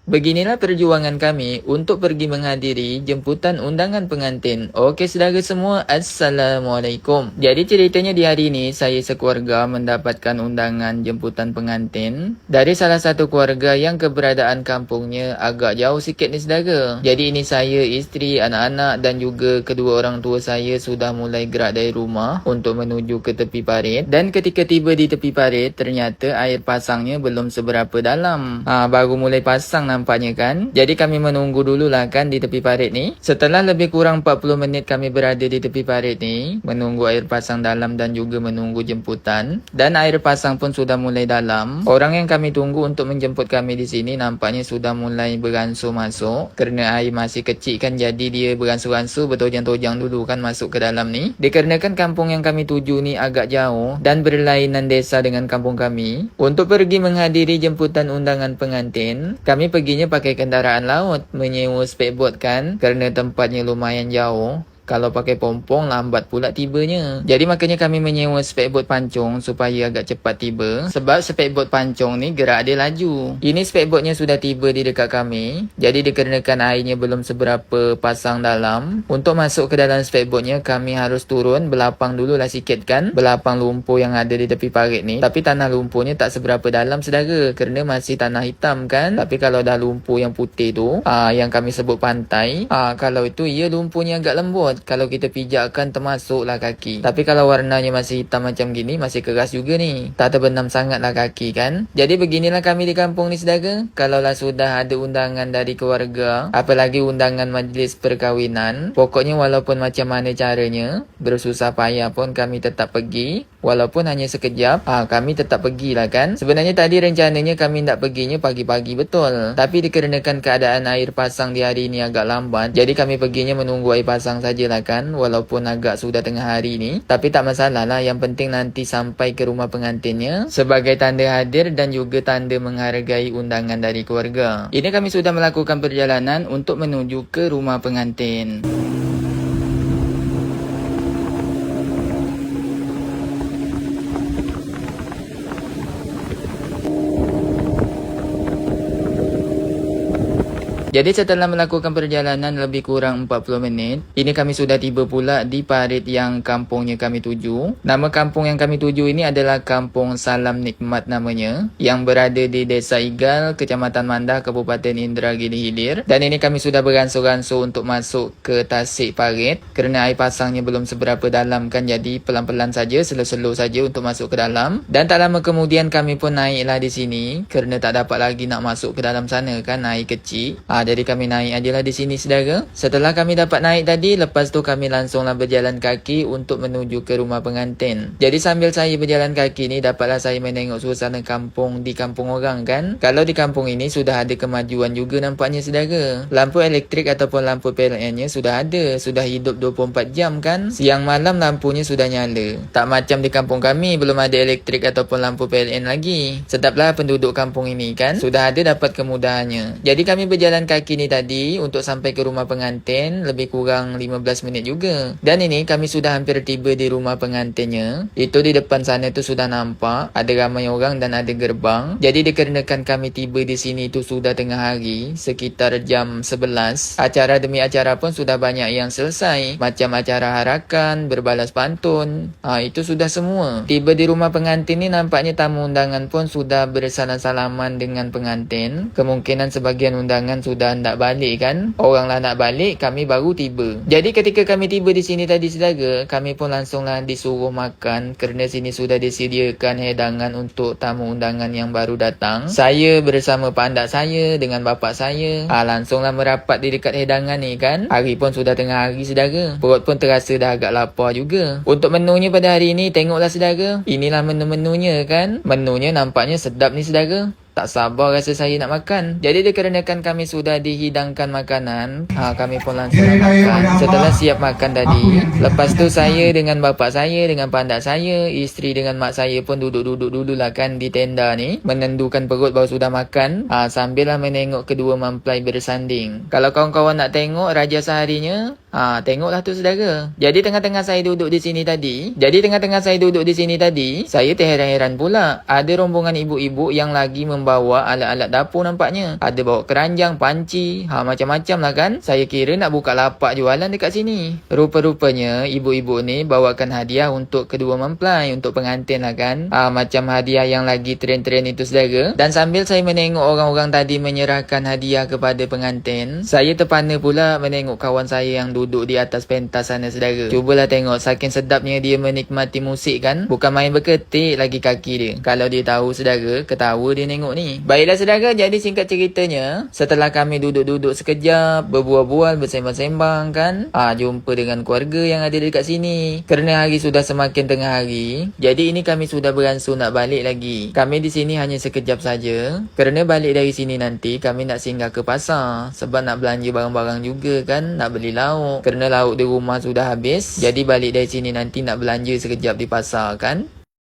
Beginilah perjuangan kami untuk pergi menghadiri jemputan undangan pengantin. Okey saudara semua, Assalamualaikum. Jadi ceritanya di hari ini saya sekeluarga mendapatkan undangan jemputan pengantin dari salah satu keluarga yang keberadaan kampungnya agak jauh sikit ni saudara. Jadi ini saya, isteri, anak-anak dan juga kedua orang tua saya sudah mulai gerak dari rumah untuk menuju ke tepi parit. Dan ketika tiba di tepi parit, ternyata air pasangnya belum seberapa dalam. Baru mulai pasang nampaknya kan. Jadi kami menunggu dululah kan di tepi parit ni. Setelah lebih kurang 40 minit kami berada di tepi parit ni, menunggu air pasang dalam dan juga menunggu jemputan. Dan air pasang pun sudah mulai dalam. Orang yang kami tunggu untuk menjemput kami di sini nampaknya sudah mulai beransur masuk. Kerana air masih kecil kan, jadi dia beransur-ansur bertojang-tojang dulu kan masuk ke dalam ni. Dikarenakan kampung yang kami tuju ni agak jauh dan berlainan desa dengan kampung kami. Untuk pergi menghadiri jemputan undangan pengantin, kami perginya pakai kenderaan laut, menyewa speedboat kan, kerana tempatnya lumayan jauh. Kalau pakai pompong lambat pula tibanya. Jadi makanya kami menyewa speedboat pancung supaya agak cepat tiba. Sebab speedboat pancung ni gerak dia laju. Ini speedboatnya sudah tiba di dekat kami. Jadi dikarenakan airnya belum seberapa pasang dalam, untuk masuk ke dalam speedboatnya kami harus turun berlapang dululah sikit kan, berlapang lumpur yang ada di tepi parit ni. Tapi tanah lumpurnya tak seberapa dalam saudara, kerana masih tanah hitam kan. Tapi kalau dah lumpur yang putih tu, yang kami sebut pantai, kalau itu ia lumpurnya agak lembut. Kalau kita pijakkan termasuklah kaki. Tapi kalau warnanya masih hitam macam gini, masih keras juga ni. Tak terbenam sangatlah kaki kan. Jadi beginilah kami di kampung ni saudara. Kalaulah sudah ada undangan dari keluarga, apalagi undangan majlis perkahwinan, pokoknya walaupun macam mana caranya, bersusah payah pun kami tetap pergi. Walaupun hanya sekejap, kami tetap pergilah kan. Sebenarnya tadi rencananya kami nak perginya pagi-pagi betul. Tapi dikarenakan keadaan air pasang di hari ini agak lambat, jadi kami perginya menunggu air pasang sajalah kan. Walaupun agak sudah tengah hari ni, tapi tak masalah lah. Yang penting nanti sampai ke rumah pengantinnya sebagai tanda hadir dan juga tanda menghargai undangan dari keluarga. Ini kami sudah melakukan perjalanan untuk menuju ke rumah pengantin. Jadi setelah melakukan perjalanan lebih kurang 40 minit, ini kami sudah tiba pula di parit yang kampungnya kami tuju. Nama kampung yang kami tuju ini adalah Kampung Salam Nikmat namanya, yang berada di Desa Igal, Kecamatan Mandah, Kabupaten Indragiri Hilir. Dan ini kami sudah beransur-ansur untuk masuk ke tasik parit, kerana air pasangnya belum seberapa dalam kan, jadi pelan-pelan saja, slow-slow saja untuk masuk ke dalam. Dan tak lama kemudian kami pun naiklah di sini, kerana tak dapat lagi nak masuk ke dalam sana kan, air kecil. Jadi kami naik ajalah di sini saudara. Setelah kami dapat naik tadi, lepas tu kami langsunglah berjalan kaki untuk menuju ke rumah pengantin. Jadi sambil saya berjalan kaki ni, dapatlah saya menengok suasana kampung di kampung orang kan. Kalau di kampung ini sudah ada kemajuan juga nampaknya saudara. Lampu elektrik ataupun lampu PLN-nya sudah ada, sudah hidup 24 jam kan. Siang malam lampunya sudah nyala. Tak macam di kampung kami belum ada elektrik ataupun lampu PLN lagi. Sedaplah penduduk kampung ini kan, sudah ada dapat kemudahannya. Jadi kami berjalan kaki ni tadi untuk sampai ke rumah pengantin lebih kurang 15 minit juga. Dan ini kami sudah hampir tiba di rumah pengantinnya. Itu di depan sana tu sudah nampak ada ramai orang dan ada gerbang. Jadi dikarenakan kami tiba di sini tu sudah tengah hari, sekitar jam 11, acara demi acara pun sudah banyak yang selesai. Macam acara harakan, berbalas pantun, itu sudah semua. Tiba di rumah pengantin ni nampaknya tamu undangan pun sudah bersalam-salaman dengan pengantin. Kemungkinan sebagian undangan sudah nak balik kan. Orang lah nak balik, kami baru tiba. Jadi ketika kami tiba di sini tadi saudara, kami pun langsunglah disuruh makan, kerana sini sudah disediakan hidangan untuk tamu undangan yang baru datang. Saya bersama pandak saya dengan bapa saya, langsunglah merapat di dekat hidangan ni kan. Hari pun sudah tengah hari saudara. Perut pun terasa dah agak lapar juga. Untuk menunya pada hari ini, tengoklah saudara. Inilah menu-menunya kan. Menunya nampaknya sedap ni saudara. Tak sabar rasa saya nak makan. Jadi dikarenakan kami sudah dihidangkan makanan, kami pun langsung makan. Setelah siap makan tadi, lepas tu saya dengan bapa saya, dengan pandak saya, isteri dengan mak saya pun duduk-duduk dululah kan di tenda ni, menendukan perut baru sudah makan, sambil lah menengok kedua mempelai bersanding. Kalau kawan-kawan nak tengok raja seharinya, Tengoklah tu saudara. Jadi tengah-tengah saya duduk di sini tadi, saya terheran-heran pula. Ada rombongan ibu-ibu yang lagi membawa alat-alat dapur nampaknya. Ada bawa keranjang, panci, macam-macam lah kan. Saya kira nak buka lapak jualan dekat sini. Rupa-rupanya ibu-ibu ni bawakan hadiah untuk kedua mempelai, untuk pengantin lah kan. Macam hadiah yang lagi trend-trend itu saudara. Dan sambil saya menengok orang-orang tadi menyerahkan hadiah kepada pengantin, saya terpana pula menengok kawan saya yang duduk di atas pentas sana saudara. Cubalah tengok, saking sedapnya dia menikmati musik kan. Bukan main berketik lagi kaki dia. Kalau dia tahu saudara, ketawa dia nengok ni. Baiklah saudara, jadi singkat ceritanya, setelah kami duduk-duduk sekejap, berbual-bual, bersembang-sembang kan, jumpa dengan keluarga yang ada dekat sini. Kerana hari sudah semakin tengah hari, jadi ini kami sudah beransur nak balik lagi. Kami di sini hanya sekejap saja. Kerana balik dari sini nanti kami nak singgah ke pasar sebab nak belanja barang-barang juga kan, nak beli lauk. Kerana lauk di rumah sudah habis, jadi balik dari sini nanti nak belanja sekejap di pasar kan.